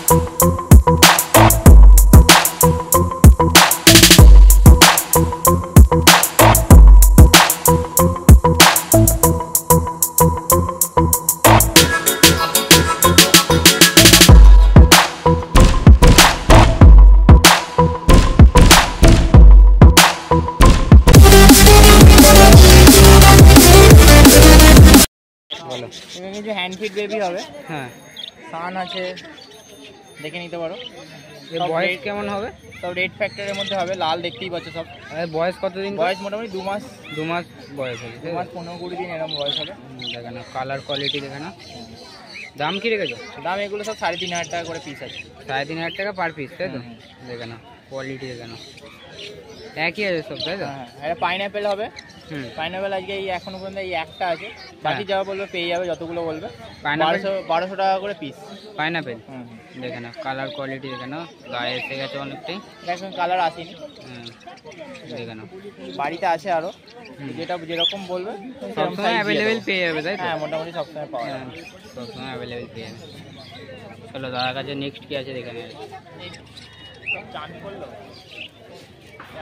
কিছু hand feed baby হবে। হ্যাঁ, সান আছে, দেখে নিতে পারো। বয়স কেমন হবে? সব রেড ফ্যাক্টরের মধ্যে হবে, লাল দেখতেই পাচ্ছ সব। বয়স কতদিন? বয়স মোটামুটি 2 মাস। 2 মাস বয়স হবে, 2 মাস 15-20 দিন এরকম বয়স হবে। দেখে না কালার কোয়ালিটি, দেখে না। দাম কি রেখেছো? দাম এগুলো সব 3,500 টাকা করে পিস আছে। 3,500 টাকা পার পিস, তাই তো? দেখে না কোয়ালিটি, দেখে না একই আছে সব, তাই তো? হ্যাঁ, পাইনাপেল হবে। পাইনাপেল আজকে এই এখনো পর্যন্ত এই একটা আছে, বাকি যাওয়া বলবে পেয়ে যাবে, যতগুলো বলবে। 1200 টাকা করে পিস পাইনাপেল। দেখে না কালার কোয়ালিটি, দেখে না গায়ে এসে গেছে অনেকটাই, এখন কালার আসেনি। দেখে না বাড়িতে আছে আরো, যেটা যেরকম বলবে সবসময় অ্যাভেলেবেল পেয়ে যাবে, তাই তো? হ্যাঁ, মোটামুটি সবসময় পাওয়া যাবে, সবসময় অ্যাভেলেবেল পেয়ে যাবে। চলো দাদার কাছে নেক্সট কি আছে দেখে নেবে। চান করলো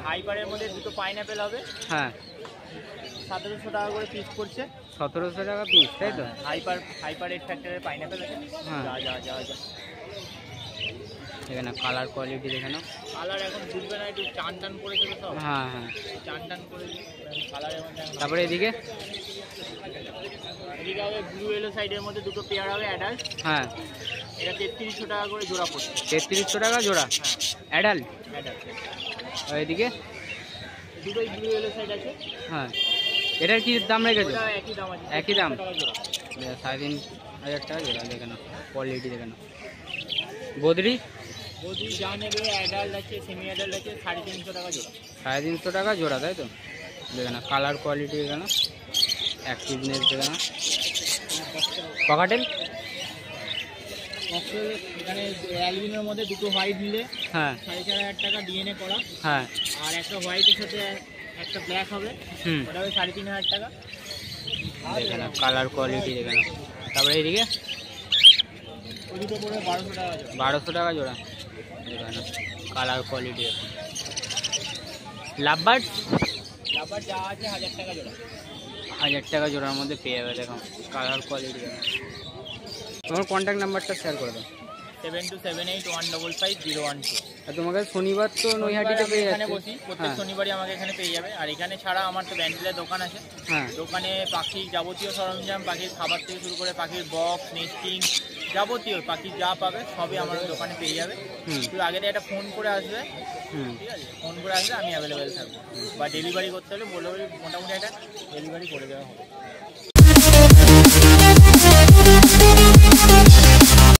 হাইপারের মধ্যে দুটো পাইনাপেল হবে। হ্যাঁ, 1700 টাকা করে পিস পড়ছে। 1700 টাকা পিস, তাই তো? হাইপার রেড ফ্যাক্টরের পাইনাপেল আছে। হ্যাঁ, যা দেখে না কালার কোয়ালিটি, দেখে না কালার এখন বুঝবে না, একটু টান টান করেছে তো। হ্যাঁ হ্যাঁ, টান টান করে কালারের মধ্যে। তারপরে এদিকে হবে ব্লু ইয়েলো সাইডের মধ্যে দুটো পেয়ার হবে অ্যাডাল্ট। হ্যাঁ, এটা 3300 টাকা করে জোড়া পড়ছে। 3300 টাকা জোড়া? হ্যাঁ, অ্যাডাল্ট। আর এদিকে দুটোই ব্লু ইয়েলো সাইড আছে। হ্যাঁ, এটার কি দাম রেখেছো? একই দাম আছে। একই দাম? 3,500 টাকা জোড়া, দেখে না কোয়ালিটি, দেখে না। বদ্রি যা নেবে অ্যাডাল্ট আছে, সেমি অ্যাডাল্ট আছে, 350 টাকা জোড়া। 350 টাকা জোড়া, তাই তো? দেখে না কালার কোয়ালিটি, দেখে না অ্যাক্টিভনেস, দেখে না। ককাটেল এখানে অ্যালবিনোর মধ্যে দুটো হোয়াইট নিলে হ্যাঁ 4,500 টাকা ডিএনএ করা। হ্যাঁ, আর একটা হোয়াইটের সাথে একটা ব্ল্যাক হবে, ওটা হবে 3,500 টাকা। দেখে না কালার কোয়ালিটি, দেখে না। তারপরে এইদিকে ওই দুটো পড়বে 1200 টাকা জোড়া। 1200 টাকা জোড়া, দেখে না কালার কোয়ালিটি। লাভবার্ড যা আছে 1000 টাকা জোড়া। 1000 টাকা জোড়ার মধ্যে পেয়ে যাবে, দেখো কালার কোয়ালিটি, দেখো। তোমার কন্ট্যাক্ট নাম্বারটা শেয়ার করে দাও। 7278155012। আর তোমাকে শনিবার তো নৈহাটিতে পেয়ে যাচ্ছে। এখানে বসি প্রত্যেক শনিবারই, আমাকে এখানে পেয়ে যাবে। আর এখানে ছাড়া আমার তো ব্যান্ডেলের দোকান আছে। হ্যাঁ, দোকানে পাখির যাবতীয় সরঞ্জাম, পাখির খাবার থেকে শুরু করে পাখির বক্স, নেস্টিং, যাবতীয় পাখি যা পাবে সবই আমার দোকানে পেয়ে যাবে। শুধু আগে থেকে একটা ফোন করে আসবে, ঠিক আছে? ফোন করে আসলে আমি অ্যাভেলেবেল থাকবো। বা ডেলিভারি করতে হলে বলে মোটামুটি একটা ডেলিভারি করে দেওয়া হবে।